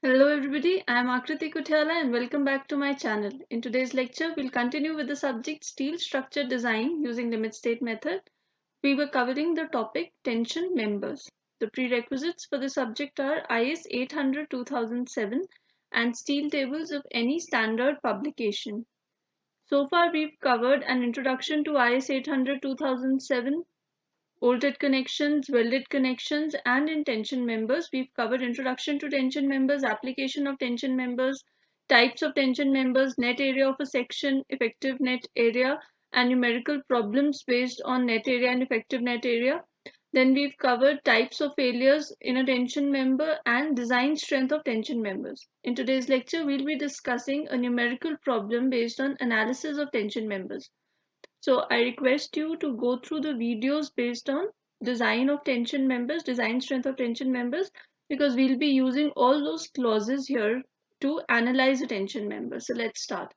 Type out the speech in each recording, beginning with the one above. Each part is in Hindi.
Hello everybody, I am Akriti Kuthyala and welcome back to my channel. In today's lecture, we'll continue with the subject Steel Structure Design using Limit State Method. We were covering the topic Tension Members. The prerequisites for the subject are IS 800-2007 and steel tables of any standard publication. So far, we've covered an introduction to IS 800-2007, bolted connections, welded connections, and in tension members. We've covered introduction to tension members, application of tension members, types of tension members, net area of a section, effective net area, and numerical problems based on net area and effective net area. Then we've covered types of failures in a tension member and design strength of tension members. In today's lecture, we'll be discussing a numerical problem based on analysis of tension members. So I request you to go through the videos based on design of tension members, design strength of tension members, because we'll be using all those clauses here to analyze a tension member. So let's start.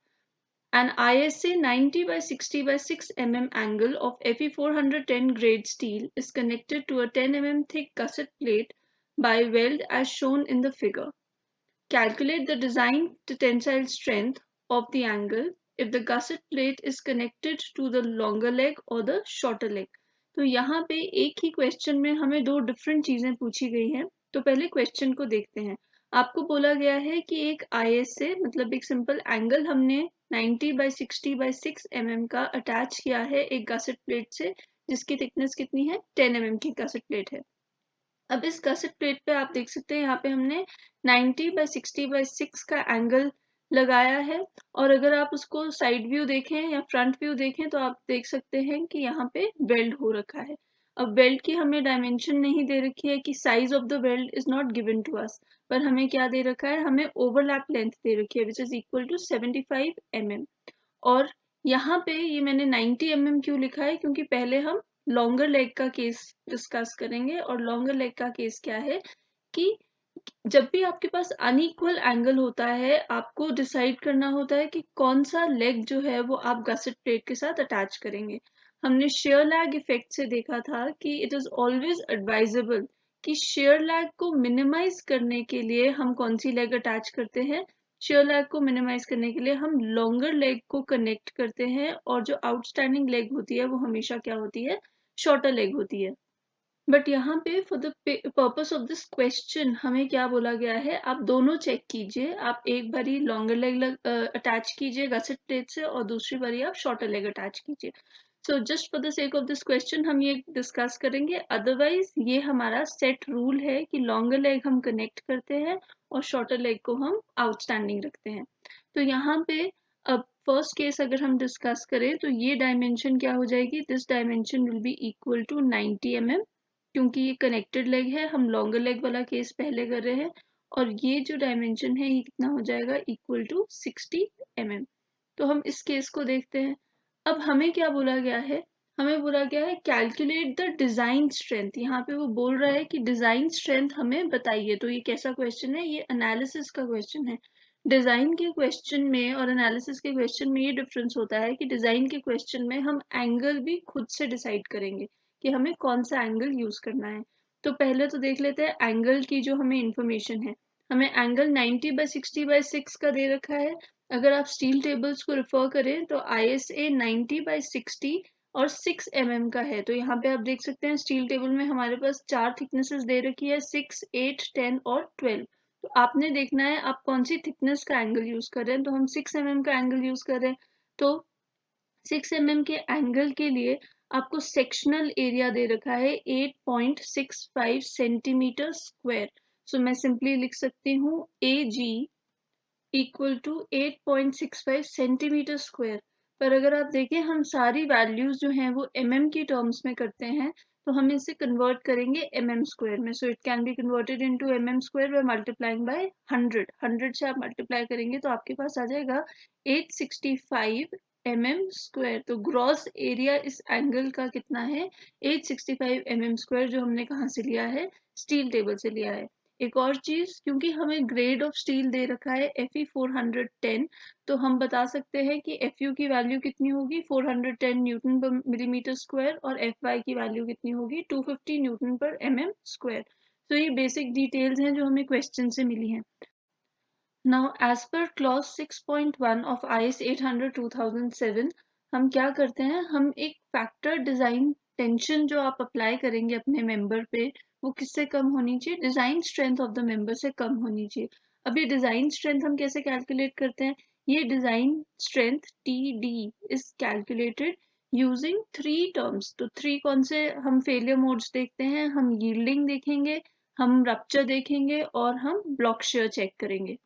An ISA 90 by 60 by 6 mm angle of Fe 410 grade steel is connected to a 10 mm thick gusset plate by weld as shown in the figure. Calculate the design to tensile strength of the angle if the gusset plate is connected to the longer leg or the shorter leg. तो यहाँ पे एक ही क्वेश्चन में हमें दो डिफरेंट चीजें पूछी गई हैं. तो पहले क्वेश्चन को देखते हैं. आपको बोला गया है कि एक ISA मतलब एक सिंपल एंगल हमने 90 by 60 by 6 mm का अटैच किया है एक गसेट प्लेट से जिसकी थिकनेस कितनी है 10 mm की गसेट प्लेट है. अब इस गसेट प्लेट पे आप देख सकते हैं यहाँ पे हमने 90 by 60 by 6 का एंगल लगाया है और अगर आप उसको साइड व्यू देखें या फ्रंट व्यू देखें तो आप देख सकते हैं कि यहाँ पे वेल्ड हो रखा है. अब वेल्ड की हमें डायमेंशन नहीं दे रखी है कि size of the weld is not given to us, पर हमें क्या दे रखा है, हमें ओवरलैप लेंथ दे रखी है which is equal to 75 mm. और यहाँ पे ये मैंने 90 mm क्यों लिखा है, क्योंकि पहले हम लॉन्गर लेग का केस डिस्कस करेंगे और लॉन्गर लेग का केस क्या है कि जब भी आपके पास अनइक्वल एंगल होता है आपको डिसाइड करना होता है कि कौन सा लेग जो है वो आप गसेट प्लेट के साथ अटैच करेंगे. हमने शेयर लैग इफेक्ट से देखा था कि इट इज ऑलवेज एडवाइजेबल कि शेयर लैग को मिनिमाइज करने के लिए हम कौन सी लेग अटैच करते हैं. शेयर लैग को मिनिमाइज करने के लिए हम लॉन्गर लेग को कनेक्ट करते हैं और जो आउटस्टैंडिंग लेग होती है वो हमेशा क्या होती है, शॉर्टर लेग होती है. बट यहाँ पे for the purpose of this question हमें क्या बोला गया है, आप दोनों चेक कीजिए. आप एक बारी लॉन्गर लेग अटैच कीजिए गसेट प्लेट से और दूसरी बारी आप शॉर्टर लेग अटैच कीजिए. So just for the sake of this question हम ये डिस्कस करेंगे. अदरवाइज ये हमारा सेट रूल है कि लॉन्गर लेग हम कनेक्ट करते हैं और शॉर्टर लेग को हम आउटस्टैंडिंग रखते हैं. तो यहाँ पे अब फर्स्ट केस अगर हम डिस्कस करें तो ये डायमेंशन क्या हो जाएगी, this dimension will be equal to 90 mm क्योंकि ये कनेक्टेड लेग है. हम लॉन्गर लेग वाला केस पहले कर रहे हैं और ये जो डायमेंशन है ये कितना हो जाएगा, इक्वल टू 60 mm. तो हम इस केस को देखते हैं. अब हमें क्या बोला गया है, हमें बोला गया है कैलकुलेट द डिजाइन स्ट्रेंथ. यहाँ पे वो बोल रहा है कि डिजाइन स्ट्रेंथ हमें बताइए. तो ये कैसा क्वेश्चन है, ये एनालिसिस का क्वेश्चन है. डिजाइन के क्वेश्चन में और एनालिसिस के क्वेश्चन में ये डिफरेंस होता है कि डिजाइन के क्वेश्चन में हम एंगल भी खुद से डिसाइड करेंगे कि हमें कौन सा एंगल यूज करना है. तो पहले तो देख लेते हैं एंगल की जो हमें इंफॉर्मेशन है. हमें एंगल 90 by 60 by 6 का दे रखा है. अगर आप स्टील टेबल्स को रेफर करें तो ISA 90 by 60 और 6 mm का है. तो यहाँ पे आप देख सकते हैं स्टील टेबल में हमारे पास चार थिकनेसेस दे रखी है, 6, 8, 10 और 12. तो आपने देखना है आप कौन सी थिकनेस का एंगल यूज कर रहे हैं. तो हम 6 mm का एंगल यूज कर रहे हैं. तो 6 mm के एंगल के लिए आपको सेक्शनल एरिया दे रखा है 8.65 सेंटीमीटर स्क्वायर. सो मैं सिंपली लिख सकती हूँ AG equal to 8.65 centimetre square. पर अगर आप देखें हम सारी वैल्यूज जो हैं वो mm की टर्म्स में करते हैं तो हम इसे कन्वर्ट करेंगे mm स्क्वायर में. So it can be converted into mm square by multiplying by 100 से आप मल्टीप्लाई करेंगे तो आपके पास आ जाएगा 865 mm स्क्वायर. तो ग्रॉस एरिया इस एंगल का कितना है, 865 mm स्क्वायर, जो हमने कहाँ से लिया है, स्टील टेबल से लिया है. एक और चीज, क्योंकि हमें ग्रेड ऑफ स्टील दे रखा है Fe 410, तो हम बता सकते हैं कि Fu की वैल्यू कितनी होगी 410 न्यूटन पर मिलीमीटर स्क्वायर और Fy की वैल्यू कितनी होगी 250 न्यूटन पर mm स्क्वायर. तो ये बेसिक डिटेल्स हैं जो हमें क्वेश्चन से मिली हैं. Now, as per clause 6.1 of IS 800/2007, हम क्या करते हैं, हम एक फैक्टर डिजाइन टेंशन जो आप अप्लाई करेंगे अपने मेंबर पे, वो किससे कम होनी चाहिए, design strength of the member से कम होनी चाहिए। अब ये डिजाइन स्ट्रेंथ हम कैसे कैलकुलेट करते हैं, ये design strength TD is calculated using 3 terms. तो 3 कौन से, हम फेलियर मोड्स देखते हैं, हम यील्डिंग देखेंगे, हम रप्चर देखेंगे और हम ब्लॉक शेयर चेक करेंगे।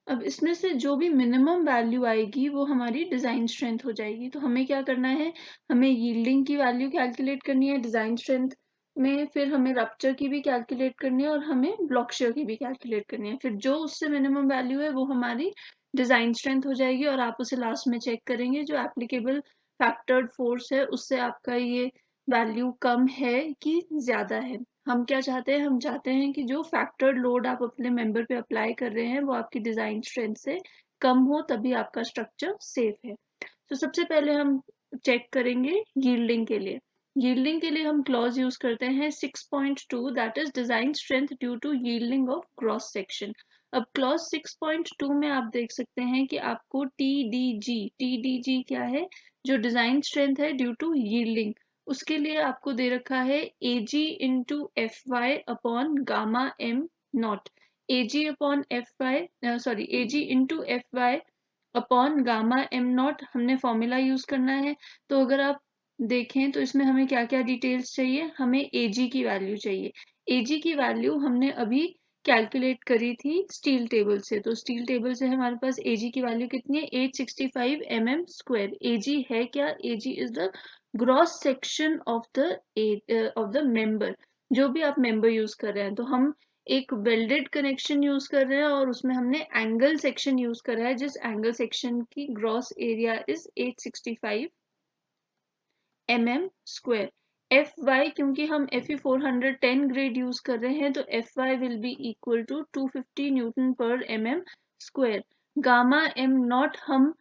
अब इसमें से जो भी मिनिमम वैल्यू आएगी वो हमारी डिजाइन स्ट्रेंथ हो जाएगी। तो हमें क्या करना है, हमें यील्डिंग की वैल्यू कैलकुलेट करनी है डिजाइन स्ट्रेंथ में, फिर हमें रप्चर की भी कैलकुलेट करनी है और हमें ब्लॉक शेयर की भी कैलकुलेट करनी है। फिर जो उससे मिनिमम वैल्यू है वो हमारी डिजाइन स्ट्रेंथ हो जाएगी और आप उसे लास्ट में चेक करेंगे, जो एप्लीकेबल फैक्टर्ड फोर्स है उससे आपका ये वैल्यू कम है कि ज्यादा है। हम क्या चाहते हैं, हम चाहते हैं कि जो फैक्टर्ड लोड आप अपने मेंबर पे अप्लाई कर रहे हैं वो आपकी डिजाइन स्ट्रेंथ से कम हो, तभी आपका स्ट्रक्चर सेफ है। तो सबसे पहले हम चेक करेंगे यील्डिंग के लिए। यील्डिंग के लिए हम क्लॉज यूज करते हैं 6.2, that is design strength due to yielding of gross section. अब क्लॉज 6.2 में आप देख सकते हैं कि आपको TDG क्या है, जो डिजाइन स्ट्रेंथ है ड्यू टू यील्डिंग, उसके लिए आपको दे रखा है AG into FY upon gamma M not. AG upon FY, sorry, AG into FY upon gamma M not हमने फॉर्मूला यूज करना है। तो अगर आप देखें तो इसमें हमें क्या क्या डिटेल्स चाहिए, हमें AG की वैल्यू चाहिए। AG की वैल्यू हमने अभी कैलकुलेट करी थी स्टील टेबल से। तो स्टील टेबल से हमारे पास AG की वैल्यू कितनी है, 865 mm स्क्वायर। AG है क्या, AG is the gross section of the member, जो भी आप मेंबर यूज कर रहे हैं। तो हम एक वेल्डेड कनेक्शन यूज कर रहे हैं और उसमें हमने एंगल सेक्शन यूज करा है, जिस एंगल सेक्शन की gross area is 865 mm square. FY, क्योंकि हम FE 410 ग्रेड यूज कर रहे हैं, तो FY will be equal to 250 newton पर mm square. Gamma M naught हम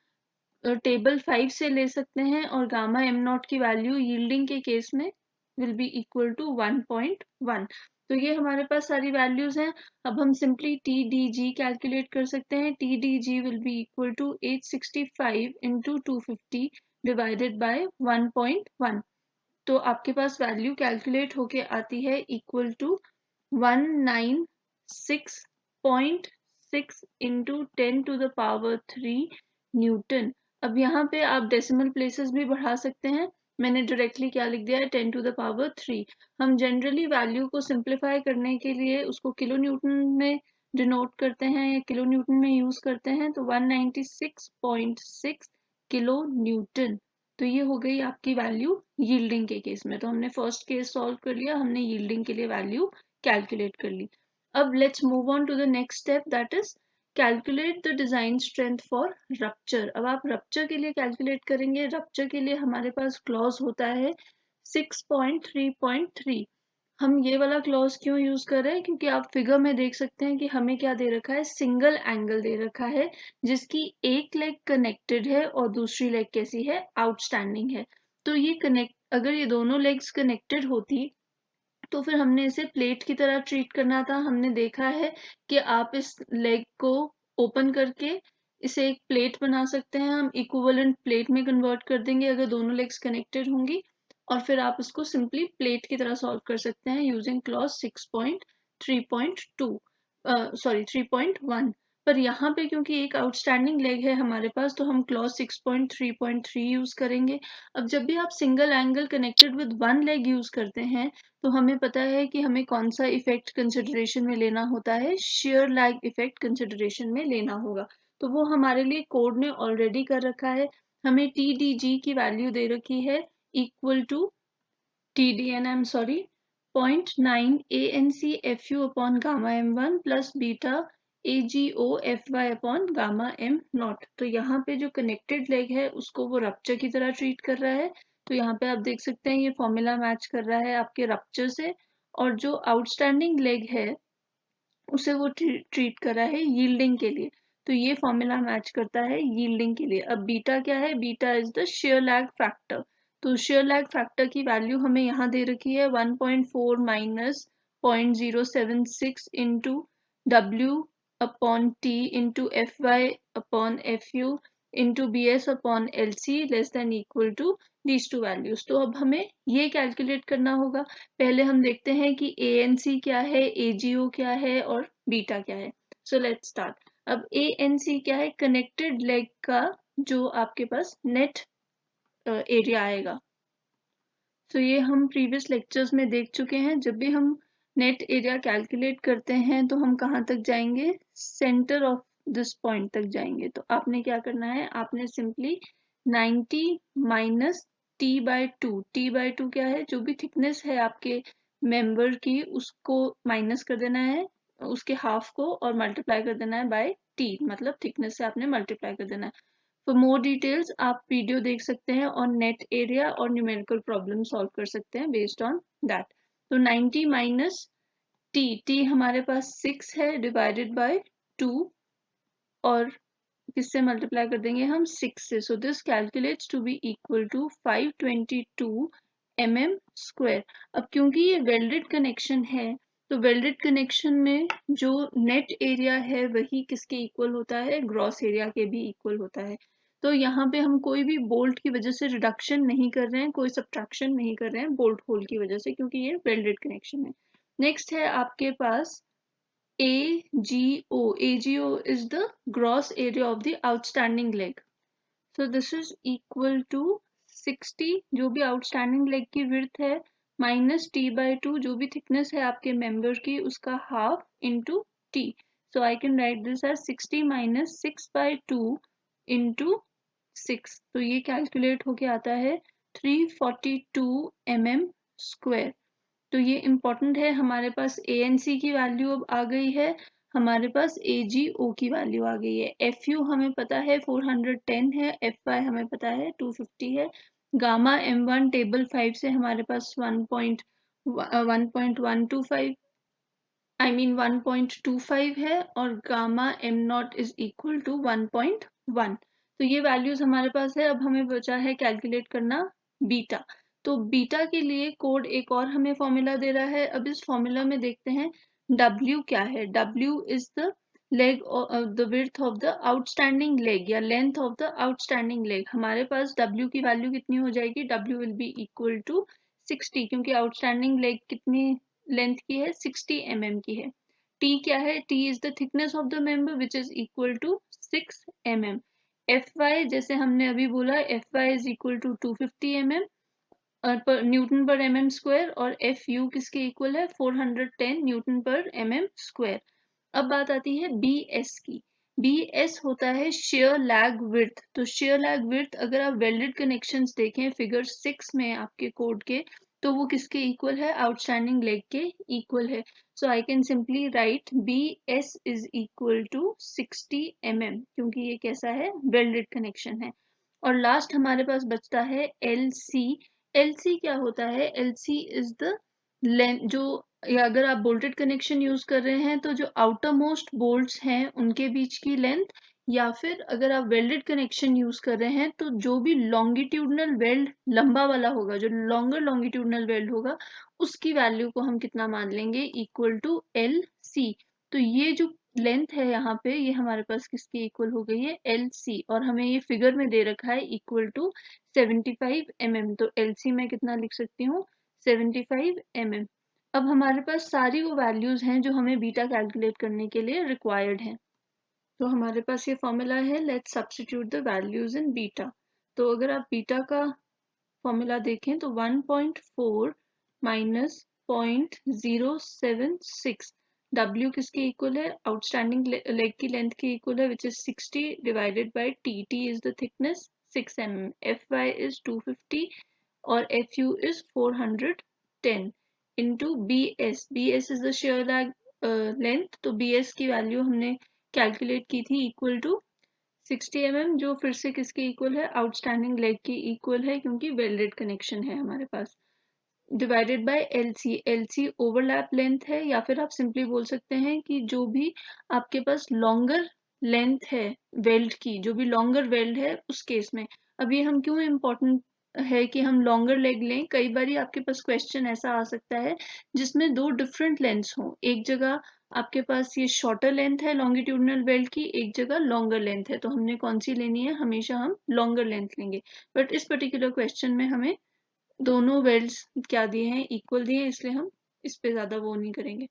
टेबल 5 से ले सकते हैं और गामा M नॉट की वैल्यू यील्डिंग के केस में विल बी इक्वल टू 1.1। तो ये हमारे पास सारी वैल्यूज हैं। अब हम सिंपली TDG कैलकुलेट कर सकते हैं। TDG will be equal to 865 into 250 divided by 1.1। तो आपके पास वैल्यू कैलकुलेट होके आती है इक्वल टू 196.6 इंटू 10⁻³ न्यूटन। अब यहाँ पे आप डेसिमल प्लेसेस भी बढ़ा सकते हैं। मैंने डायरेक्टली क्या लिख दिया है, 10⁻³ हम जनरली वैल्यू को सिंप्लीफाई करने के लिए उसको किलो न्यूटन में डिनोट करते हैं या किलो न्यूटन में यूज करते हैं। तो 196.6 किलो न्यूटन। तो ये हो गई आपकी वैल्यू यील्डिंग के केस में। तो हमने फर्स्ट केस सॉल्व कर लिया, हमने यील्डिंग के लिए वैल्यू कैलकुलेट कर ली। अब let's move on to the next step, that is calculate the design strength for rupture. अब आप रप्चर के लिए कैलकुलेट करेंगे। रप्चर के लिए हमारे पास क्लॉज होता है 6.3.3। हम ये वाला क्लॉज क्यों यूज कर रहे हैं, क्योंकि आप फिगर में देख सकते हैं कि हमें क्या दे रखा है, सिंगल एंगल दे रखा है जिसकी एक लेग कनेक्टेड है और दूसरी लेग कैसी है, आउटस्टैंडिंग है। तो ये कनेक्ट, अगर ये दोनों लेग्स कनेक्टेड होती तो फिर हमने इसे प्लेट की तरह ट्रीट करना था। हमने देखा है कि आप इस लेग को ओपन करके इसे एक प्लेट बना सकते हैं। हम इक्विवेलेंट प्लेट में कन्वर्ट कर देंगे अगर दोनों लेग्स कनेक्टेड होंगी, और फिर आप इसको सिंपली प्लेट की तरह सॉल्व कर सकते हैं यूजिंग क्लॉज 6.3.2, सॉरी 3.1। पर यहाँ पे क्योंकि एक आउटस्टैंडिंग लेग है हमारे पास, तो हम क्लॉज 6.3.3 यूज करेंगे। अब जब भी आप single angle connected with one leg use करते हैं तो हमें पता है कि हमें कौन सा इफेक्ट कंसिडरेशन में लेना होता है, शेयर लैग इफेक्ट कंसिडरेशन में लेना होगा। तो वो हमारे लिए कोड ने ऑलरेडी कर रखा है। हमें TDG की वैल्यू दे रखी है equal to TDN, I am sorry, 0.9 ANCFU upon gamma M1 plus beta AGOFY upon gamma M naught. तो यहाँ पे जो कनेक्टेड लेग है उसको वो रप्चर की तरह ट्रीट कर रहा है। तो यहाँ पे आप देख सकते हैं ये फॉर्मूला मैच कर रहा है आपके रप्चर से, और जो आउटस्टैंडिंग लेग है उसे वो ट्रीट कर रहा है यील्डिंग के लिए। तो ये फॉर्मूला मैच करता है यील्डिंग के लिए। अब बीटा क्या है, beta is the shear lag factor. तो शेयर लैग फैक्टर की वैल्यू हमें यहाँ दे रखी है 1.4 minus 0.076 into W upon T into F Y upon F U into B S upon L C less than equal to these two values. तो अब हमें ये कैलकुलेट करना होगा। पहले हम देखते हैं कि ए एन सी क्या है, ए जी ओ क्या है और बीटा क्या है। So let's start. अब ए एन सी क्या है, कनेक्टेड लेग का जो आपके पास नेट एरिया आएगा। तो ये हम प्रीवियस लेक्चर्स में देख चुके हैं। जब भी हम नेट एरिया कैलकुलेट करते हैं तो हम कहाँ तक जाएंगे, सेंटर ऑफ दिस पॉइंट तक जाएंगे। तो आपने क्या करना है, आपने simply 90 minus T by two, T by two क्या है, जो भी थिकनेस है आपके मेंबर की उसको माइनस कर देना है, उसके हाफ को, और मल्टीप्लाई कर देना है बाय टी, मतलब थिकनेस से आपने मल्टीप्लाई कर देना है। फॉर मोर डिटेल्स आप वीडियो देख सकते हैं और नेट एरिया और न्यूमेरिकल प्रॉब्लम सॉल्व कर सकते हैं बेस्ड ऑन दैट। तो 90 माइनस टी, टी हमारे पास 6 है डिवाइडेड बाय 2, और किससे मल्टीप्लाई कर देंगे हम, 6 से। So this calculates to be equal to 522 mm²। अब क्योंकि ये वेल्डेड कनेक्शन है तो वेल्डेड कनेक्शन में जो नेट एरिया है वही किसके इक्वल होता है, ग्रॉस एरिया के भी इक्वल होता है। तो यहाँ पे हम कोई भी बोल्ट की वजह से रिडक्शन नहीं कर रहे हैं, कोई सब्ट्रैक्शन नहीं कर रहे हैं बोल्ट होल की वजह से, क्योंकि ये वेल्डेड कनेक्शन है। नेक्स्ट है आपके पास AGO. AGO is the gross area of the outstanding leg. So this is equal to 60, जो भी outstanding leg की width है, minus t by 2, जो भी thickness है आपके member की उसका half into t. So I can write this as 60 minus 6 by 2 into 6. तो ये calculate होके आता है 342 mm²। तो ये इम्पोर्टेंट है। हमारे पास ए एन सी की वैल्यू अब आ गई है, हमारे पास ए जी ओ की वैल्यू आ गई है। एफ यू हमें पता है 410 है, एफ वाई हमें पता है 250 है। गामा एम वन टेबल 5 से हमारे पास 1.125 आई मीन 1.25 है, और gamma M naught is equal to 1.1। तो ये वैल्यूज हमारे पास है। अब हमें बचा है कैलकुलेट करना बीटा। तो बीटा के लिए कोड एक और हमें फॉर्मूला दे रहा है। अब इस फॉर्मूला में देखते हैं W क्या है। W is the leg, the width of the outstanding leg या length of the outstanding leg. हमारे पास W की वैल्यू कितनी हो जाएगी, W will be equal to 60, क्योंकि आउटस्टैंडिंग लेग कितनी लेंथ की है, 60 mm की है। T क्या है, T is the thickness of the member which is equal to 6 mm। Fy जैसे हमने अभी बोला, Fy is equal to 250 mm per newton per mm², और Fu किसके इक्वल है, 410 न्यूटन पर mm²। अब बात आती है BS की। BS होता है शेयर लैग विड्थ। तो शेयर लैग विड्थ अगर आप वेल्डेड कनेक्शंस देखें फिगर 6 में आपके कोड के, तो वो किसके इक्वल है, आउटस्टैंडिंग लेग के इक्वल है। So I can simply write BS is equal to 60 mm, क्योंकि ये कैसा है, वेल्डेड कनेक्शन है। और लास्ट हमारे पास बचता है LC। LC क्या होता है, LC इज द लेंथ, जो या अगर आप बोल्टेड कनेक्शन यूज कर रहे हैं तो जो आउटर मोस्ट बोल्ट्स हैं उनके बीच की लेंथ, या फिर अगर आप वेल्डेड कनेक्शन यूज कर रहे हैं तो जो भी लॉन्गिट्यूडनल वेल्ड लंबा वाला होगा, जो लॉन्गर लॉन्गिट्यूडनल वेल्ड होगा, उसकी वैल्यू को हम कितना मान लेंगे, इक्वल टू LC। तो ये जो लेंथ है यहाँ पे, ये हमारे पास किसकी इक्वल हो गई है, LC, और हमें ये फिगर में दे रखा है इक्वल टू 75 mm। तो LC में कितना लिख सकती हूँ, 75 mm। अब हमारे पास सारी वो वैल्यूज हैं जो हमें बीटा कैलकुलेट करने के लिए रिक्वायर्ड हैं। तो हमारे पास ये फॉर्मूला है, let's substitute the values in beta. तो अगर आप बीटा का फॉर्मूला देखें तो 1.4 माइनस 0.076, W किसके इक्वल है, आउटस्टैंडिंग लेग की लेंथ के इक्वल है, which is 60 divided by T। T is the thickness 6 mm, Fy is 250 और Fu is 410 into BS। BS is the shear lag length। तो BS की वैल्यू हमने कैलकुलेट की थी इक्वल टू 60 mm, जो फिर से किसके इक्वल है, आउटस्टैंडिंग लेग की इक्वल है, क्योंकि वेल्डेड कनेक्शन है हमारे पास, divided by LC। LC overlap length है, या फिर आप सिंपली बोल सकते हैं कि जो भी आपके पास लॉन्गर लेंथ है वेल्ड की, जो भी लॉन्गर वेल्ड है उस केस में। अब ये हम क्यों इम्पोर्टेंट है कि हम लॉन्गर लेग लें, कई बार आपके पास क्वेश्चन ऐसा आ सकता है जिसमें दो डिफरेंट लेंथ्स हों। एक जगह आपके पास ये शॉर्टर लेंथ है लॉन्गिट्यूडनल बेल्ट की, एक जगह लॉन्गर लेंथ है, तो हमने कौन सी लेनी है, हमेशा हम लॉन्गर लेंथ लेंगे। बट इस पर्टिकुलर क्वेश्चन में हमें दोनों बेल्ट्स क्या दिए हैं, इक्वल दिए हैं, इसलिए हम इस पे ज्यादा वो नहीं करेंगे।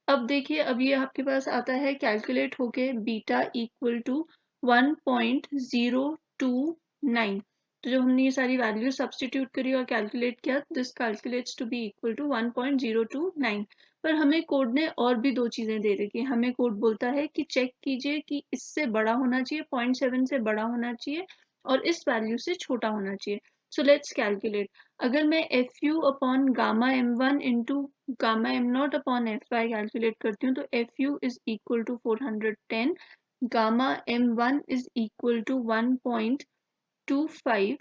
अब देखिए, अब ये आपके पास आता है कैलकुलेट होके बीटा इक्वल टू 1.029। तो जब हमने ये सारी वैल्यू सब्स्टिट्यूट करी और कैलकुलेट किया, this calculates to be equal to 1.029। पर हमें कोड ने और भी दो चीजें दे रखी है। हमें कोड बोलता है कि चेक कीजिए कि इससे बड़ा होना चाहिए, 0.7 से बड़ा होना चाहिए और इस वैल्यू से छोटा होना चाहिए। So let's calculate. अगर मैं F U upon gamma M one into gamma M naught upon F Y calculate करती हूँ, तो F U is equal to 410, gamma M one is equal to 1.25,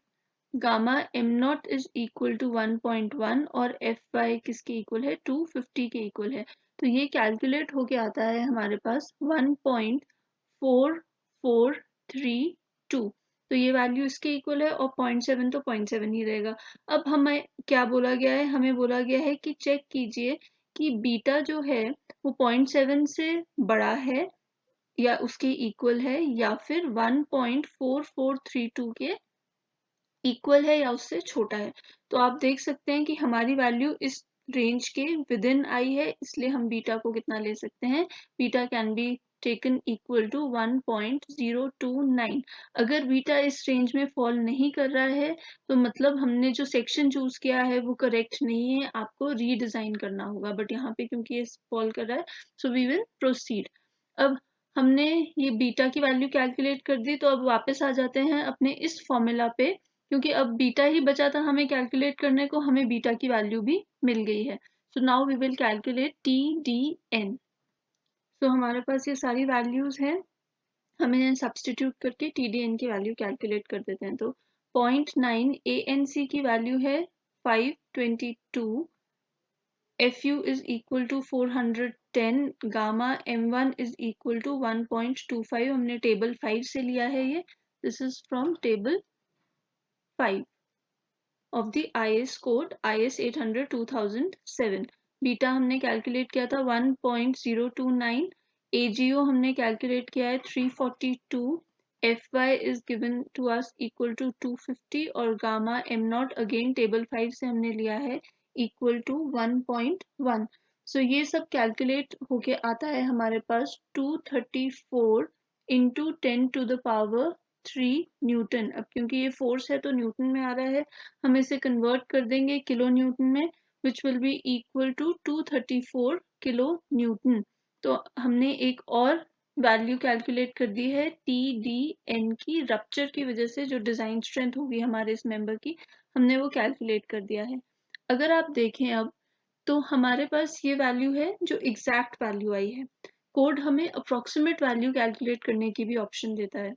gamma M naught is equal to 1.1 और एफ वाई किसके इक्वल है, 250 के इक्वल है। तो ये कैलकुलेट होके आता है हमारे पास 1.4432। तो ये वैल्यू इसके इक्वल है और 0.7 तो 0.7 ही रहेगा। अब हमें क्या बोला गया है, हमें बोला गया है कि चेक कीजिए कि बीटा जो है वो 0.7 से बड़ा है या उसके इक्वल है या फिर 1.4432 के इक्वल है या उससे छोटा है। तो आप देख सकते हैं कि हमारी वैल्यू इस रेंज के विद इन आई है, इसलिए हम बीटा को कितना ले सकते हैं, beta can be taken equal to 1.029। अगर बीटा इस रेंज में फॉल नहीं कर रहा है तो मतलब हमने जो सेक्शन चूज किया है वो करेक्ट नहीं है, आपको रीडिजाइन करना होगा। बट यहाँ पे क्योंकि ये फॉल कर रहा है, सो वी विल प्रोसीड। अब हमने ये बीटा की वैल्यू कैलकुलेट कर दी, तो अब वापस आ जाते हैं अपने इस फॉर्मूला पे, क्योंकि अब बीटा ही बचा था हमें कैलकुलेट करने को, हमें बीटा की वैल्यू भी मिल गई है। So now we will calculate T D N. तो हमारे पास ये सारी वैल्यूज हैं, हमें सब्सटीट्यूट करके टी डी एन की वैल्यू कैलकुलेट कर देते हैं। तो 0.9 ए एन सी की वैल्यू है 522, FU is equal to 410, gamma M1 is equal to 1.25। हमने टेबल 5 से लिया है ये, this is from table 5 of the IS code IS 800 2007। Beta हमने कैलकुलेट किया था 1.029, AGO हमने कैलकुलेट किया है 342, FY is given to us equal to 250 और gamma M not again table 5 से हमने लिया है इक्वल टू 1.1। सो ये सब कैलकुलेट होके आता है हमारे पास 234 into 10 to the power 3 newton. अब क्योंकि ये फोर्स है तो न्यूटन में आ रहा है, हम इसे कन्वर्ट कर देंगे किलो न्यूटन में, which will be equal to 234 kilo newton. तो हमने एक और वैल्यू कैलकुलेट कर दी है टी डी एन की, रप्चर की वजह से जो डिजाइन स्ट्रेंथ होगी हमारे इस मेंबर की, हमने वो कैलकुलेट कर दिया है। अगर आप देखें अब, तो हमारे पास ये वैल्यू है जो एग्जैक्ट वैल्यू आई है। कोड हमें अप्रोक्सीमेट वैल्यू कैलकुलेट करने की भी ऑप्शन देता है।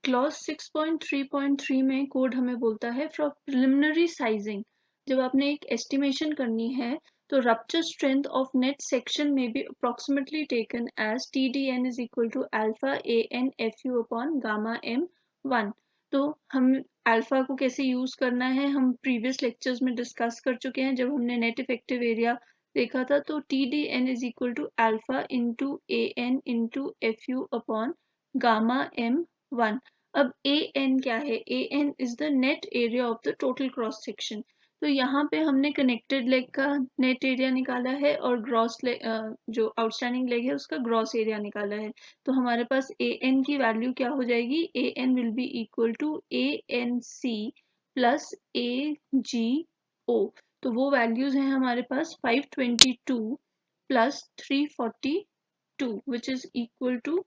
क्लॉज 6.3.3 में कोड हमें बोलता है फॉर प्रिलिमिनरी साइजिंग, जब आपने एक एस्टिमेशन करनी है तो rupture strength of net section में भी approximately taken as TDN is equal to alpha AN FU upon gamma M1। तो हम अल्फा को कैसे यूज करना है हम प्रीवियस लेक्चर्स में डिस्कस कर चुके हैं, जब हमने नेट इफेक्टिव एरिया देखा था। तो TDN is equal to alpha into AN into FU upon gamma M1। अब ए एन क्या है, A N is the net area of the total cross section. तो यहाँ पे हमने कनेक्टेड लेग का नेट एरिया निकाला है और ग्रॉस जो आउटस्टैंडिंग लेग है उसका ग्रॉस एरिया निकाला है। तो हमारे पास ए एन की वैल्यू क्या हो जाएगी, A N will be equal to A N C plus A G O. तो वो वैल्यूज हैं हमारे पास 522 प्लस 342 which is equal to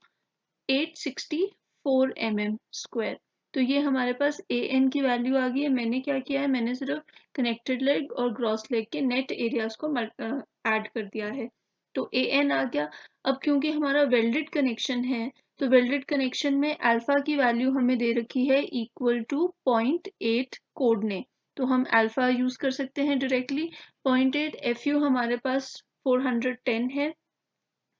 864 mm square. तो ये हमारे पास ए एन की वैल्यू आ गई है। मैंने क्या किया है, मैंने सिर्फ कनेक्टेड लेग और ग्रॉस लेग के नेट एरियाज को ऐड कर दिया है, तो ए एन आ गया। अब क्योंकि हमारा वेल्डेड कनेक्शन है, तो वेल्डेड कनेक्शन में अल्फा की वैल्यू हमें दे रखी है इक्वल टू 0.8 कोड ने, तो हम अल्फा यूज कर सकते हैं डायरेक्टली। 0.8 FU हमारे पास 410 है,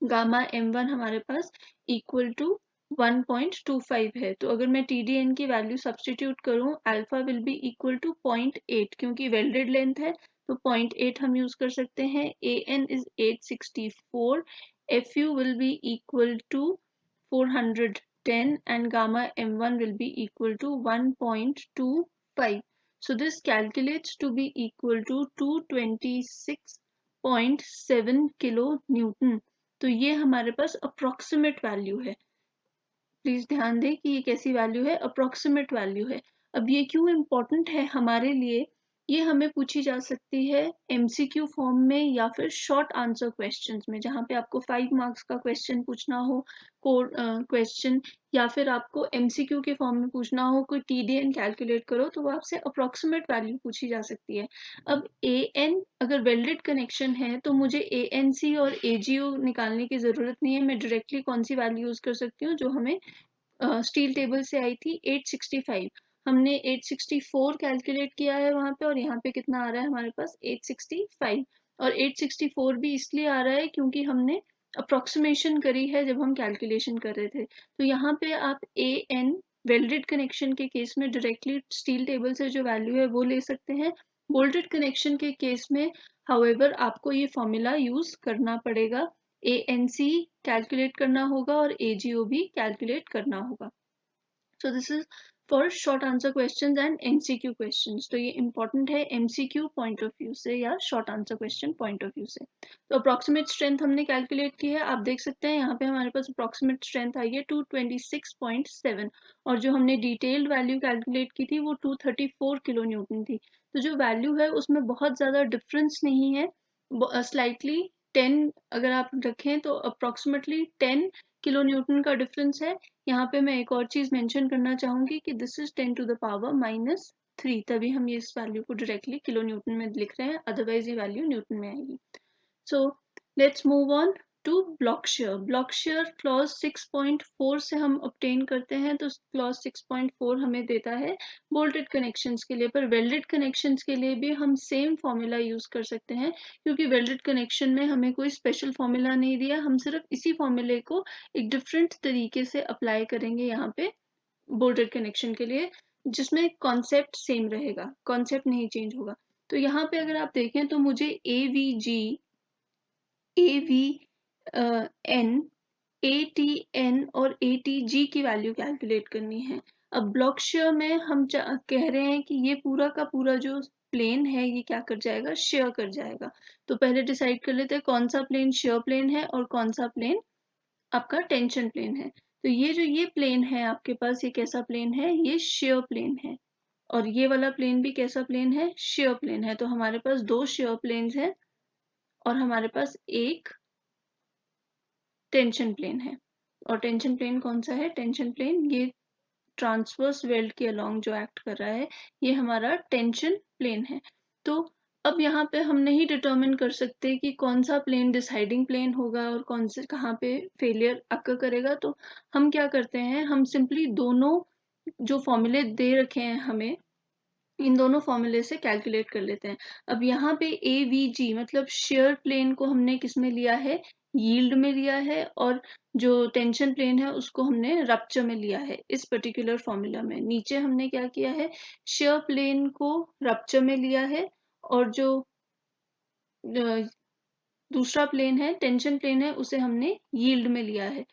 गामा M1 हमारे पास इक्वल टू 1.25 है। तो अगर मैं TDN की वैल्यू सब्सटीट्यूट करूं, alpha will be equal to 0.8, क्योंकि वेल्डेड लेंथ है तो 0.8 हम यूज कर सकते हैं. AN is 864, FU will be equal to 410 and gamma M1 will be equal to 1.25. So this calculates to be equal to 226.7 kilo newton. तो ये हमारे पास अप्रोक्सीमेट वैल्यू है. प्लीज ध्यान दें कि ये कैसी वैल्यू है, अप्रोक्सीमेट वैल्यू है. अब ये क्यों इम्पोर्टेंट है हमारे लिए, ये हमें पूछी जा सकती है एमसीक्यू फॉर्म में या फिर शॉर्ट आंसर क्वेश्चंस में, जहाँ पे आपको 5 मार्क्स का क्वेश्चन पूछना हो, कोड क्वेश्चन, या फिर आपको एमसीक्यू के फॉर्म में पूछना हो, कोई टीडीएन कैलकुलेट करो, तो वो आपसे अप्रोक्सीमेट वैल्यू पूछी जा सकती है. अब एएन अगर वेल्डेड कनेक्शन है तो मुझे एएनसी और एजीओ निकालने की जरूरत नहीं है. मैं डायरेक्टली कौन सी वैल्यू यूज कर सकती हूँ जो हमें स्टील टेबल से आई थी, 865. हमने 864 कैलकुलेट किया है वहां पे, और यहाँ पे कितना आ रहा है हमारे पास 865. और 864 भी इसलिए आ रहा है क्योंकि हमने अप्रोक्सीमेशन करी है जब हम कैलकुलेशन कर रहे थे. तो यहाँ पे आप ए एन वेल्डेड कनेक्शन के केस में डायरेक्टली स्टील टेबल से जो वैल्यू है वो ले सकते हैं. बोल्टेड कनेक्शन के केस में हाउएवर आपको ये फॉर्मूला यूज करना पड़ेगा. ANC कैलकुलेट करना होगा और AGO भी कैलकुलेट करना होगा. So this is for short answer questions and MCQ questions. तो ये इंपॉर्टेंट है MCQ पॉइंट ऑफ व्यू से या short answer question point of view से. तो अप्रोक्सीमेट स्ट्रेंथ हमने कैलकुलेट की है. आप देख सकते हैं यहाँ पे हमारे पास अप्रोक्सीमेट स्ट्रेंथ आई है 226.7, और जो हमने डिटेल्ड वैल्यू कैलकुलेट की थी वो 234 किलो न्यूटन थी. तो जो वैल्यू है उसमें बहुत ज़्यादा डिफरेंस नहीं है. स्लाइटली 10 अगर आप रखें तो अप्रोक्सीमेटली 10 किलो न्यूटन का डिफरेंस है. यहाँ पे मैं एक और चीज मेंशन करना चाहूंगी कि this is 10 to the power -3, तभी हम ये इस वैल्यू को डायरेक्टली किलो न्यूटन में लिख रहे हैं, अदरवाइज ये वैल्यू न्यूटन में आएगी. So let's move on to block shear. Block shear clause 6.4 से हम obtain करते हैं. तो clause 6.4 हमें देता है bolted connections के लिए, पर welded connections के लिए भी हम same formula use कर सकते हैं, क्योंकि welded connection में हमें कोई special formula नहीं दिया. हम सिर्फ इसी formula को एक different तरीके से apply करेंगे यहाँ पे bolted connection के लिए, जिसमें concept same रहेगा, concept नहीं change होगा. तो यहाँ पे अगर आप देखें तो मुझे AVG, AVN, ATN और ATG की वैल्यू कैलकुलेट करनी है. अब ब्लॉक शेयर में हम कह रहे हैं कि ये पूरा का पूरा जो प्लेन है ये क्या कर जाएगा, शेयर कर जाएगा. तो पहले डिसाइड कर लेते हैं कौन सा प्लेन शेयर प्लेन है और कौन सा प्लेन आपका टेंशन प्लेन है. तो ये प्लेन है आपके पास, ये कैसा प्लेन है, ये शेयर प्लेन है. और ये वाला प्लेन भी कैसा प्लेन है, शेयर प्लेन है. तो हमारे पास दो शेयर प्लेन्स हैं और हमारे पास एक टेंशन प्लेन है. और टेंशन प्लेन कौन सा है, टेंशन प्लेन ये ट्रांसवर्स वेल्ड के अलोंग जो एक्ट कर रहा है, ये हमारा टेंशन प्लेन है. तो अब यहाँ पे हम नहीं डिटरमिन कर सकते कि कौन सा प्लेन डिसाइडिंग प्लेन होगा और कौन से कहाँ पे फेलियर अकर करेगा. तो हम क्या करते हैं, हम सिंपली दोनों जो फॉर्मूले दे रखे हैं हमें, इन दोनों फॉर्मूले से कैलकुलेट कर लेते हैं. अब यहाँ पे AVG मतलब शेयर प्लेन को हमने किस में लिया है, यील्ड में लिया है, और जो टेंशन प्लेन है उसको हमने रप्चर में लिया है. इस पर्टिकुलर फॉर्मूला में नीचे हमने क्या किया है, शेयर प्लेन को रप्चर में लिया है, और जो दूसरा प्लेन है टेंशन प्लेन है उसे हमने यील्ड में लिया है.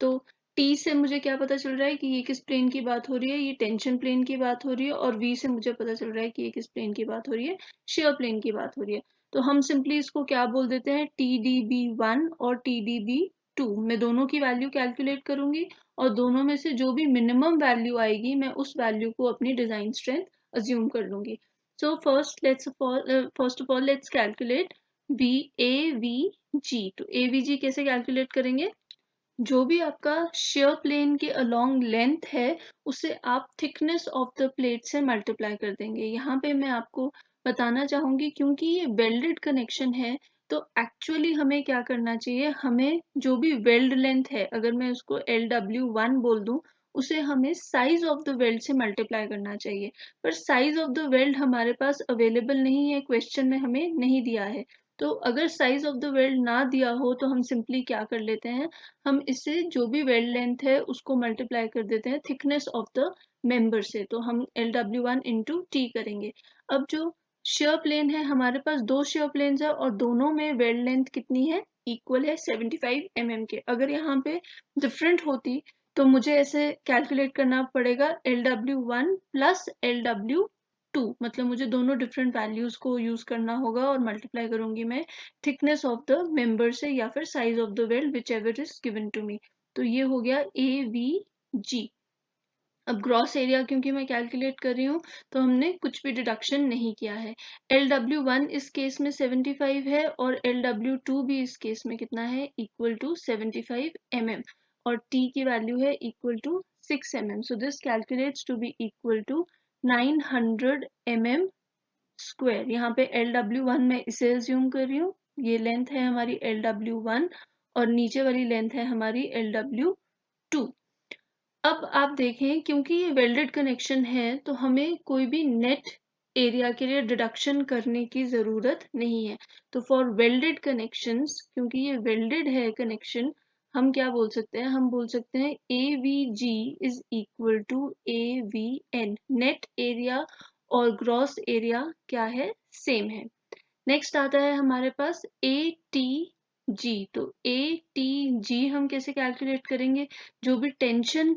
तो टी से मुझे क्या पता चल रहा है कि ये किस प्लेन की बात हो रही है, ये टेंशन प्लेन की बात हो रही है, और वी से मुझे पता चल रहा है कि ये किस प्लेन की बात हो रही है, शेयर प्लेन की बात हो रही है. तो हम सिंपली इसको क्या बोल देते हैं, TDB1 और TDB2. मैं दोनों की वैल्यू कैलकुलेट करूंगी और दोनों में से जो भी मिनिमम वैल्यू आएगी मैं उस वैल्यू को अपनी डिजाइन स्ट्रेंथ अज्यूम कर लूंगी. So first of all let's calculate AVG. तो AVG कैसे कैलकुलेट करेंगे, जो भी आपका शेयर प्लेन के अलोंग लेंथ है उसे आप थिकनेस ऑफ द प्लेट से मल्टीप्लाई कर देंगे. यहाँ पे मैं आपको बताना चाहूंगी क्योंकि ये वेल्डेड कनेक्शन है, तो एक्चुअली हमें क्या करना चाहिए, हमें जो भी वेल्ड लेंथ है अगर मैं उसको LW1 बोल दूं, उसे हमें साइज ऑफ द वेल्ड से मल्टीप्लाई करना चाहिए. पर साइज ऑफ द वेल्ड हमारे पास अवेलेबल नहीं है, क्वेश्चन में हमें नहीं दिया है. तो अगर साइज ऑफ द वेल्ड ना दिया हो तो हम सिंपली क्या कर लेते हैं, हम इससे जो भी वेल्ड लेंथ है उसको मल्टीप्लाई कर देते हैं थिकनेस ऑफ द मेंबर से. तो हम LW1 इंटू टी करेंगे. अब जो शेयर प्लेन है, हमारे पास 2 शेयर प्लेन्स है और दोनों में वेल्ड लेंथ कितनी है, इक्वल है 75 mm के। अगर यहाँ पे डिफरेंट होती तो मुझे ऐसे कैलकुलेट करना पड़ेगा LW1 प्लस LW2, मतलब मुझे दोनों डिफरेंट वैल्यूज को यूज करना होगा और मल्टीप्लाई करूंगी मैं थिकनेस ऑफ द मेंबर से या फिर size of the weld, whichever is given to me. तो ये हो गया AVG। अब ग्रॉस एरिया क्योंकि मैं कैलकुलेट कर रही हूँ तो हमने कुछ भी डिडक्शन नहीं किया है। LW1 इस केस में 75 है और LW2 भी इस केस में कितना है, इक्वल टू 75 mm, और T की वैल्यू है equal to 6 mm। So this calculates to be equal to 900 mm square. यहाँ पे LW1 मैं इसे एज्यूम कर रही हूँ, ये लेंथ है हमारी LW1 और नीचे वाली लेंथ है हमारी LW2। अब आप देखें क्योंकि ये वेल्डेड कनेक्शन है तो हमें कोई भी नेट एरिया के लिए डिडक्शन करने की ज़रूरत नहीं है। तो फॉर वेल्डेड कनेक्शंस, क्योंकि ये वेल्डेड है कनेक्शन, हम क्या बोल सकते हैं, हम बोल सकते हैं AVG is equal to AVN। Net area और ग्रॉस एरिया क्या है, सेम है। नेक्स्ट आता है हमारे पास ATG। तो ATG हम कैसे कैलकुलेट करेंगे, जो भी टेंशन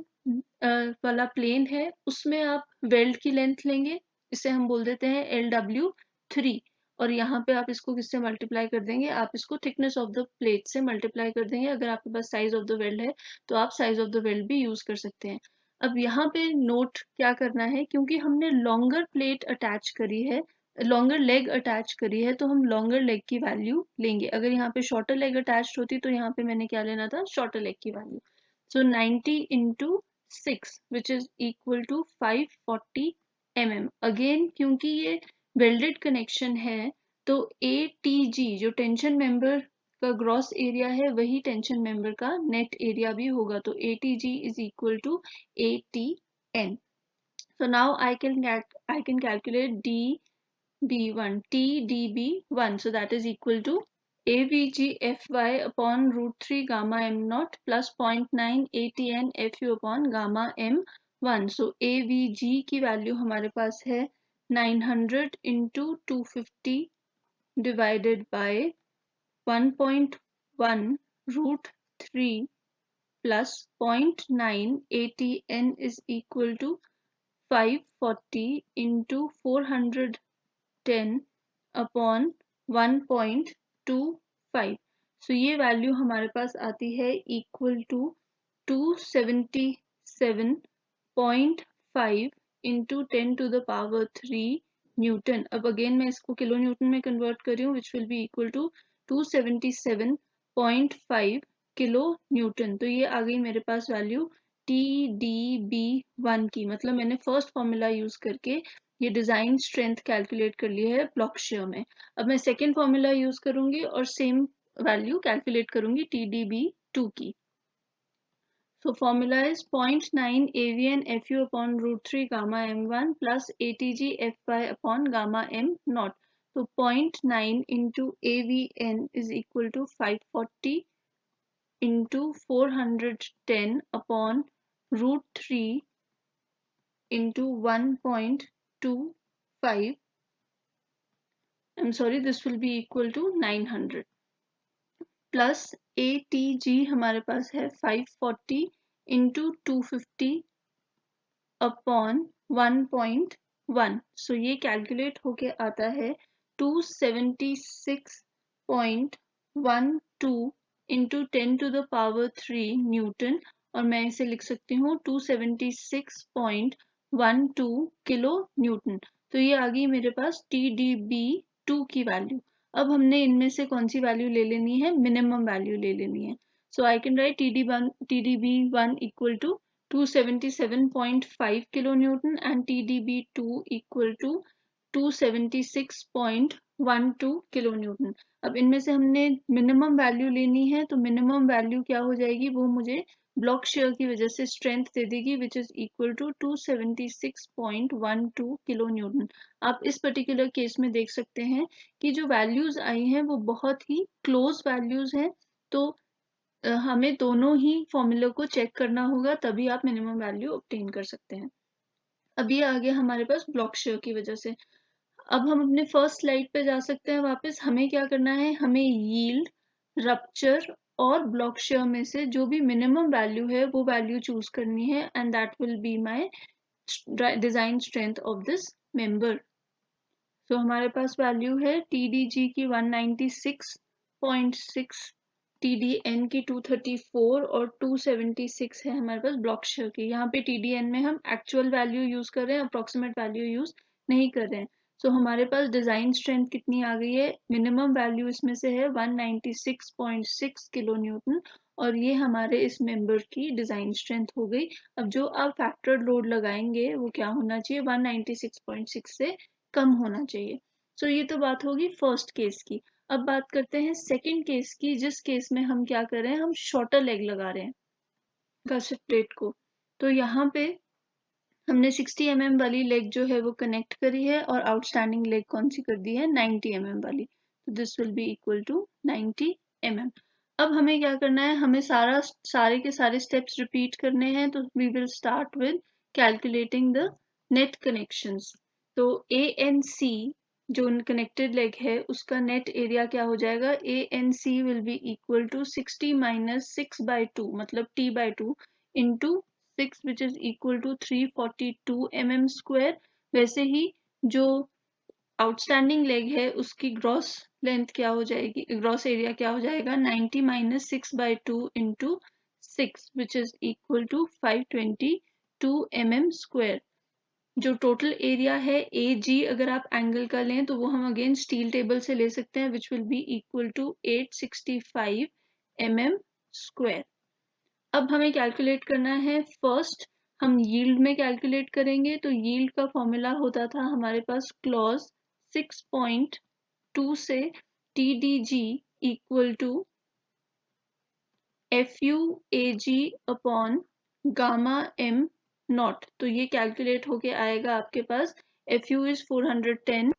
वाला प्लेन है उसमें आप वेल्ड की लेंथ लेंगे, इसे हम बोल देते हैं LW3, और यहाँ पे आप इसको किससे मल्टीप्लाई कर देंगे, आप इसको थिकनेस ऑफ द प्लेट से मल्टीप्लाई कर देंगे। अगर आपके पास साइज ऑफ द वेल्ड है तो आप साइज ऑफ द वेल्ड भी यूज कर सकते हैं। अब यहाँ पे नोट क्या करना है, क्योंकि हमने लॉन्गर प्लेट अटैच करी है, लॉन्गर लेग अटैच करी है, तो हम लॉन्गर लेग की वैल्यू लेंगे। अगर यहाँ पे शॉर्टर लेग अटैच होती तो यहाँ पे मैंने क्या लेना था, शॉर्टर लेग की वैल्यू। सो 90 into 6 which is equal to 540 mm। Again क्योंकि ये वेल्डेड कनेक्शन है तो ATG जो टेंशन मेंबर का ग्रॉस एरिया है वही टेंशन मेंबर का नेट एरिया भी होगा, तो ATG is equal to ATN। so now I can calculate DB1 TDB1, so that is equal to AVG-FY upon root 3 gamma m naught plus 0.9 ATN FU upon gamma m1। so AVG की वैल्यू हमारे पास है 900 into 250 divided by 1.1 root 3 plus 0.9 ATN is equal to 540 into 410 upon 1.25। सो ये वैल्यू हमारे पास आती है equal to 277.5 into 10 to the power 3 newton. अब अगेन मैं इसको किलो न्यूटन में कन्वर्ट कर रही हूँ, which will be equal to 277.5 kilo newton. तो ये आ गई मेरे पास वैल्यू TDB1 की, मतलब मैंने फर्स्ट फॉर्मूला यूज करके ये डिजाइन स्ट्रेंथ कैलकुलेट कर ली है ब्लॉक शेयर में। अब मैं सेकेंड फॉर्मूला यूज करूंगी और सेम वैल्यू कैलकुलेट करूंगी TDB2 की। So formula is 0.9 AVN FU upon root 3 gamma m1 plus ATG FY upon gamma m naught। So 0.9 into AVN is equal to 540 into 410 upon root 3 into 1.25। I'm sorry, this will be equal to 900 plus ATG हमारे पास है 540 into 250 अपॉन 1.1। सो ये कैलकुलेट होके आता है 276.12 into 10 to the power 3 newton, और मैं इसे लिख सकती हूँ 276.12 किलो न्यूटन। तो ये आ गई मेरे पास TDB2 की वैल्यू। अब हमने इनमें से कौन सी वैल्यू ले लेनी है, मिनिमम वैल्यू ले लेनी है। So I can write TDB1 equal to 277.5 kilonewton and TDB2 equal to 276.12 kilonewton। अब इनमें से हमने मिनिमम वैल्यू लेनी है, तो मिनिमम वैल्यू क्या हो जाएगी, वो मुझे ब्लॉक शेयर की वजह से स्ट्रेंथ दे देगी, which is equal to 276.12 kilonewton। आप इस पर्टिकुलर केस में देख सकते हैं कि जो वैल्यूज आई हैं वो बहुत ही क्लोज वैल्यूज हैं, तो हमें दोनों ही फॉर्मूले को चेक करना होगा, तभी आप मिनिमम वैल्यू ऑब्टेन कर सकते हैं। अब ये आ गया हमारे पास ब्लॉक शेयर की वजह से। अब हम अपने फर्स्ट स्लाइड पे जा सकते हैं वापस। हमें क्या करना है, हमें यील्ड, रप्चर और ब्लॉक शेयर में से जो भी मिनिमम वैल्यू है वो वैल्यू चूज करनी है, and that will be my design strength of this member. तो हमारे पास वैल्यू है TDG की 196.6, TDN की 234 और 276 है हमारे पास ब्लॉक शेयर की। यहाँ पे TDN में हम एक्चुअल वैल्यू यूज कर रहे हैं, अप्रोक्सीमेट वैल्यू यूज नहीं कर रहे हैं। सो हमारे पास डिजाइन स्ट्रेंथ कितनी आ गई है, मिनिमम वैल्यू इसमें से है 196.6 किलो न्यूटन, और ये हमारे इस मेंबर की डिजाइन स्ट्रेंथ हो गई। अब जो आप फैक्टर लोड लगाएंगे वो क्या होना चाहिए, 196.6 से कम होना चाहिए। सो ये तो बात होगी फर्स्ट केस की। अब बात करते हैं सेकंड केस की, जिस केस में हम क्या कर रहे हैं, हम शॉर्टर लेग लगा रहे हैं गसेट प्लेट को। तो यहाँ पे हमने 60 mm वाली लेग जो है वो कनेक्ट करी है, और आउटस्टैंडिंग लेग कौन सी कर दी है, 90 mm वाली। तो this will be equal to 90 mm। अब हमें क्या करना है, हमें सारे के सारे स्टेप्स रिपीट करने हैं। तो we will start with calculating the net connections. तो ANC जो कनेक्टेड लेग है उसका नेट एरिया क्या हो जाएगा, ANC will be equal to 60 minus 6/2 मतलब T/2 into 6 which is equal to 342 mm square। वैसे ही जो आउटस्टैंडिंग लेग है उसकी ग्रॉस लेंथ क्या हो जाएगी, ग्रॉस एरिया क्या हो जाएगा, 90 minus 6/2 into 6 which is equal to 522 mm square। जो टोटल एरिया है AG, अगर आप एंगल का लें तो वो हम अगेन स्टील टेबल से ले सकते हैं, which will be equal to 865 mm square. अब हमें कैलकुलेट करना है, फर्स्ट हम यील्ड में कैलकुलेट करेंगे। तो यील्ड का फॉर्मूला होता था हमारे पास क्लॉज 6.2 से TDG equal to FUAG upon gamma M naught. तो ये कैलकुलेट होके आएगा आपके पास, FU is 410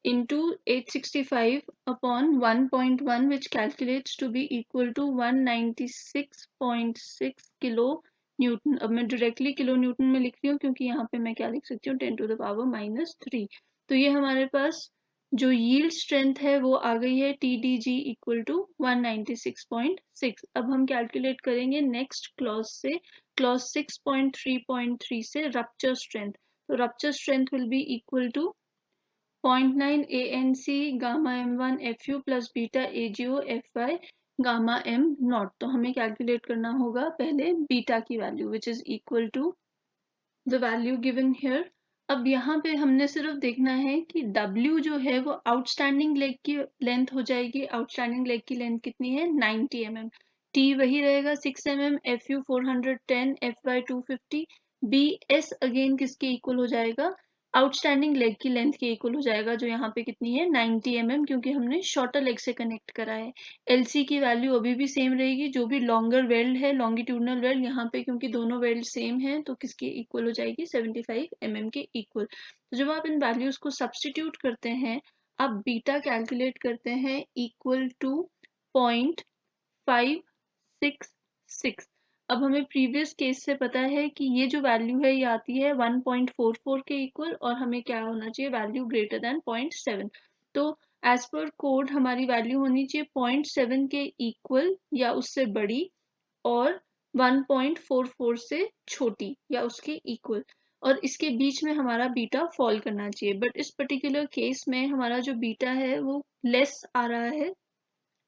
into 865 upon 1.1 which calculates to be equal to 196.6 kilo Newton. अब मैं डायरेक्टली किलो न्यूटन में लिख रही हूँ क्योंकि यहाँ पे मैं क्या लिख सकती हूँ, 10⁻³ तो ये हमारे पास जो यील्ड स्ट्रेंथ है वो आ गई है TDG इक्वल टू 196.6। अब हम कैलकुलेट करेंगे नेक्स्ट क्लॉज से, क्लॉज 6.3.3 से रप्चर स्ट्रेंथ। तो rupture strength will be equal to 0.9 ANC gamma M1 FU plus beta AGO FY gamma M naught. तो हमें कैलकुलेट करना होगा पहले बीटा की value which is equal to the value given here. अब यहाँ पे हमने सिर्फ देखना है कि W जो है वो आउटस्टैंडिंग लेग की लेंथ हो जाएगी। आउटस्टैंडिंग लेग की लेंथ कितनी है, 90 mm। T वही रहेगा 6 mm, FU 410, FY 250। BS again किसके इक्वल हो जाएगा, आउटस्टैंडिंग लेग की लेंथ के इक्वल हो जाएगा, जो यहाँ पे कितनी है 90 mm, क्योंकि हमने शॉर्टर लेग से कनेक्ट करा है। LC की वैल्यू अभी भी सेम रहेगी, जो भी लॉन्गर वेल्ड है, लॉन्गिट्यूडनल वेल्ड, यहाँ पे क्योंकि दोनों वेल्ड सेम है तो किसके इक्वल हो जाएगी, 75 mm के इक्वल। तो जब आप इन वैल्यूज को सब्सटीट्यूट करते हैं, आप बीटा कैलकुलेट करते हैं इक्वल टू 0.566। अब हमें प्रीवियस केस से पता है कि ये जो वैल्यू है ये आती है 1.44 के इक्वल, और हमें क्या होना चाहिए, वैल्यू ग्रेटर देन 0.7। तो एज पर कोड हमारी वैल्यू होनी चाहिए 0.7 के इक्वल या उससे बड़ी, और 1.44 से छोटी या उसके इक्वल, और इसके बीच में हमारा बीटा फॉल करना चाहिए। बट इस पर्टिकुलर केस में हमारा जो बीटा है वो लेस आ रहा है,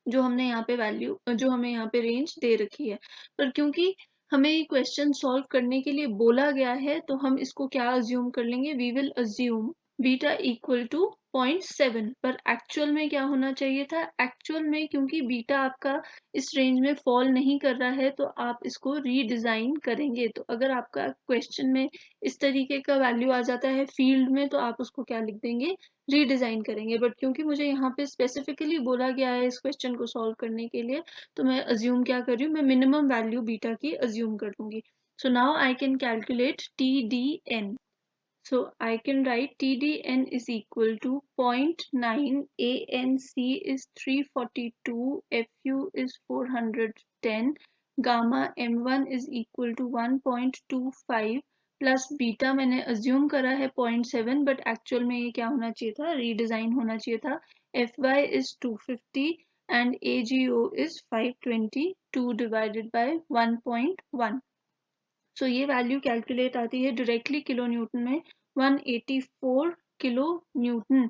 जो हमने यहाँ पे वैल्यू, जो हमें यहाँ पे रेंज दे रखी है। पर क्योंकि हमें ये क्वेश्चन सॉल्व करने के लिए बोला गया है तो हम इसको क्या अज्यूम कर लेंगे, we will assume beta equal to 0.7। पर एक्चुअल में क्या होना चाहिए था, एक्चुअल में क्योंकि बीटा आपका इस रेंज में फॉल नहीं कर रहा है तो आप इसको रीडिजाइन करेंगे। तो अगर आपका क्वेश्चन में इस तरीके का वैल्यू आ जाता है फील्ड में तो आप उसको क्या लिख देंगे, रीडिजाइन करेंगे। बट क्योंकि मुझे यहाँ पे स्पेसिफिकली बोला गया है इस क्वेश्चन को सॉल्व करने के लिए, तो मैं अज्यूम क्या कर रही हूँ, मैं मिनिमम वैल्यू बीटा की अज्यूम कर लूंगी। So now I can calculate TDN। So I can write TDN is equal to 0.9, ANC is 342, FU is 410, gamma M1 is equal to 1.25, plus beta मैंने अज्यूम करा है 0.7, बट एक्चुअल में ये क्या होना चाहिए था, रीडिजाइन होना चाहिए था. Fy is 250 and AGO is 520, 2 divided by 1.1. सो ये वैल्यू कैलकुलेट आती है डायरेक्टली किलो न्यूटन में 184 किलो न्यूटन.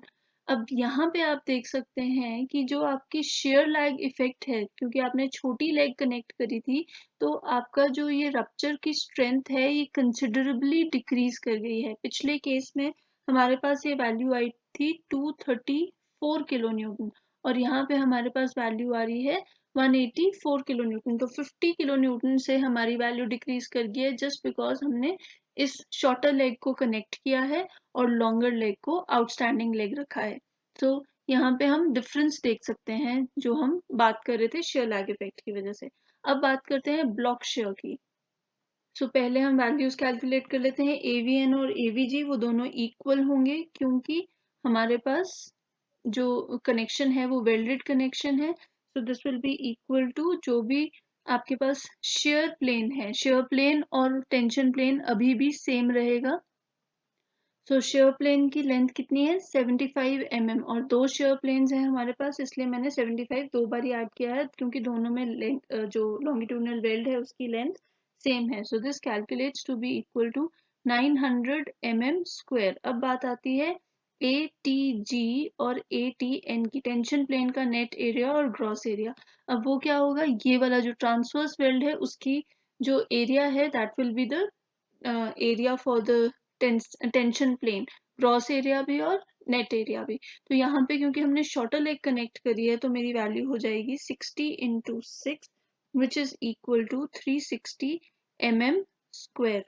अब यहाँ पे आप देख सकते हैं कि जो आपकी शेयर लैग इफेक्ट है, क्योंकि आपने छोटी लेग कनेक्ट करी थी, तो आपका जो ये रप्चर की स्ट्रेंथ है ये कंसिडरेबली डिक्रीज कर गई है. पिछले केस में हमारे पास ये वैल्यू आई थी 234 किलो न्यूटन, और यहाँ पे हमारे पास वैल्यू आ रही है 184 किलो न्यूटन. तो 50 किलो न्यूटन से हमारी वैल्यू डिक्रीज कर गई है जस्ट बिकॉज हमने इस शॉर्टर लेग को कनेक्ट किया है और लॉन्गर लेग को आउटस्टैंडिंग लेग रखा है. तो यहाँ पे हम डिफरेंस देख सकते हैं जो हम बात कर रहे थे शेयर लैग इफेक्ट की वजह से. अब बात करते हैं ब्लॉक शेयर की. सो पहले हम वैल्यूज कैलकुलेट कर लेते हैं. AVN और AVG वो दोनों इक्वल होंगे क्योंकि हमारे पास जो कनेक्शन है वो वेल्डेड कनेक्शन है. So this will be equal to जो भी आपके पास शेयर प्लेन है, शेयर प्लेन और टेंशन प्लेन अभी भी सेम रहेगा. सो शेयर प्लेन की लेंथ कितनी है 75 mm, और दो शेयर प्लेन्स हैं हमारे पास, इसलिए मैंने 75 दो बार ऐड किया है क्योंकि दोनों में जो लॉन्गिट्यूडनल वेल्ड है उसकी लेंथ सेम है. So this calculates to be equal to 900 mm square. अब बात आती है ATG और ATN की, टेंशन प्लेन का नेट एरिया और ग्रॉस एरिया. अब वो क्या होगा, ये वाला जो ट्रांसवर्स वेल्ड है उसकी जो एरिया है that will be the area for the tension plane, gross area भी और नेट एरिया भी. तो यहाँ पे क्योंकि हमने शॉर्टर लेग कनेक्ट करी है तो मेरी वैल्यू हो जाएगी 60 into 6 which is equal to 360 mm square.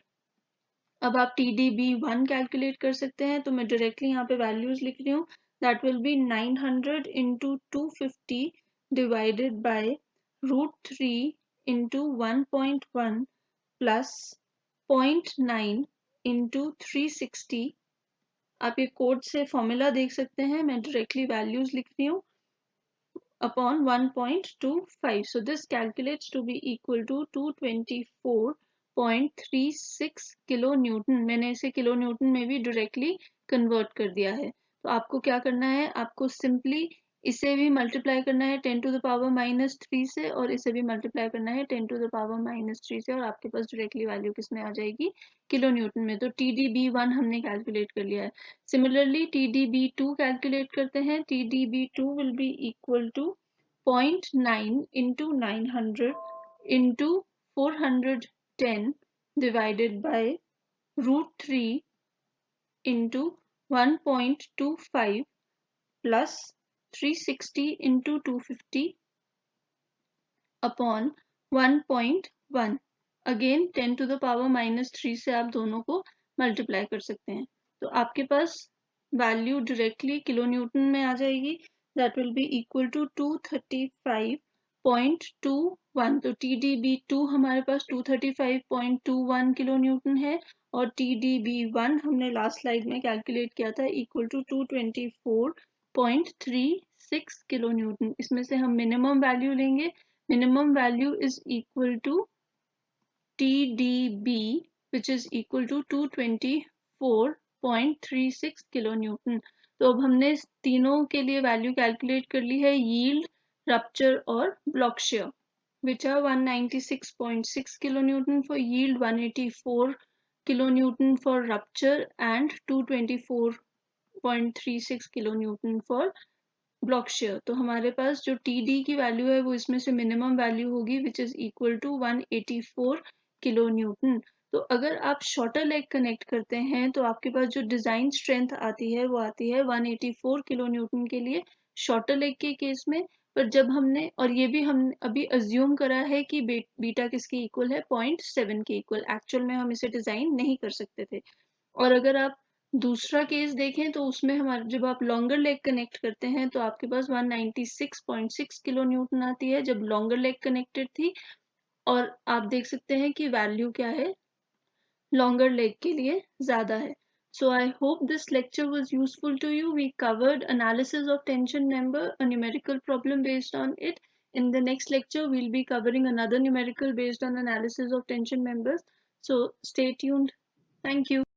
अब आप TDB1 कैलकुलेट कर सकते हैं, तो मैं डायरेक्टली यहाँ पे वैल्यूज लिख रही हूँ. That will B 900 into 250 divided bye √3 into 1.1 plus 0.9 into 360. आप ये कोड से फॉर्मूला देख सकते हैं, मैं डायरेक्टली वैल्यूज लिख रही हूँ, upon 1.25. So this calculates to be equal to 224.36 kilo Newton. मैंने इसे किलो न्यूटन में भी डायरेक्टली कन्वर्ट कर दिया है. तो आपको क्या करना है, आपको सिंपली इसे भी मल्टीप्लाई करना है 10 to the power -3 से, और इसे भी मल्टीप्लाई करना है 10 to the power -3 से, और आपके पास डायरेक्टली वैल्यू किसमें आ जाएगी, किलो न्यूटन में. तो TDB1 हमने कैलकुलेट कर लिया है. सिमिलरली TDB2 कैलकुलेट करते हैं. TDB2 will be equal to 0.9 into 900 into 410 divided by √3 into 1.25 plus 360 into 250 upon 1.1. Again 10 to the power -3 से आप दोनों को मल्टीप्लाई कर सकते हैं. तो आपके पास वैल्यू डायरेक्टली किलो न्यूटन में आ जाएगी. That will be equal to 235.21. तो TDB2 हमारे पास 235.21 किलो न्यूटन है, और TDB1 हमने लास्ट स्लाइड में कैलकुलेट किया था इक्वल टू 224.36 किलो न्यूटन. इसमें से हम मिनिमम वैल्यू लेंगे. minimum value is equal to TDB which is equal to 224.36 kilo newton. तो अब हमने तीनों के लिए वैल्यू कैलकुलेट कर ली है, यील्ड, रप्चर और block share, which are 196.6 kilo Newton for yield, 184 kilo Newton for rupture and 224.36 kilo Newton for block share. तो हमारे पास जो TD की वैल्यू है वो इसमें से मिनिमम वैल्यू होगी which is equal to 184 kilo newton. तो अगर आप शॉर्टर लेग कनेक्ट करते हैं तो आपके पास जो डिजाइन स्ट्रेंथ आती है वो आती है 184 किलो न्यूटन के लिए शॉर्टर लेग के केस में. पर जब हमने, और ये भी हमने अभी अज्यूम करा है कि बीटा किसके इक्वल है, 0.7 के इक्वल. एक्चुअल में हम इसे डिजाइन नहीं कर सकते थे. और अगर आप दूसरा केस देखें तो उसमें हमारे जब आप लॉन्गर लेग कनेक्ट करते हैं तो आपके पास 196.6 किलो न्यूटन आती है जब लॉन्गर लेग कनेक्टेड थी, और आप देख सकते हैं कि वैल्यू क्या है, लॉन्गर लेग के लिए ज्यादा है. So I hope this lecture was useful to you. We covered analysis of tension member, a numerical problem based on it. In the next lecture, we'll be covering another numerical based on analysis of tension members. So stay tuned. Thank you.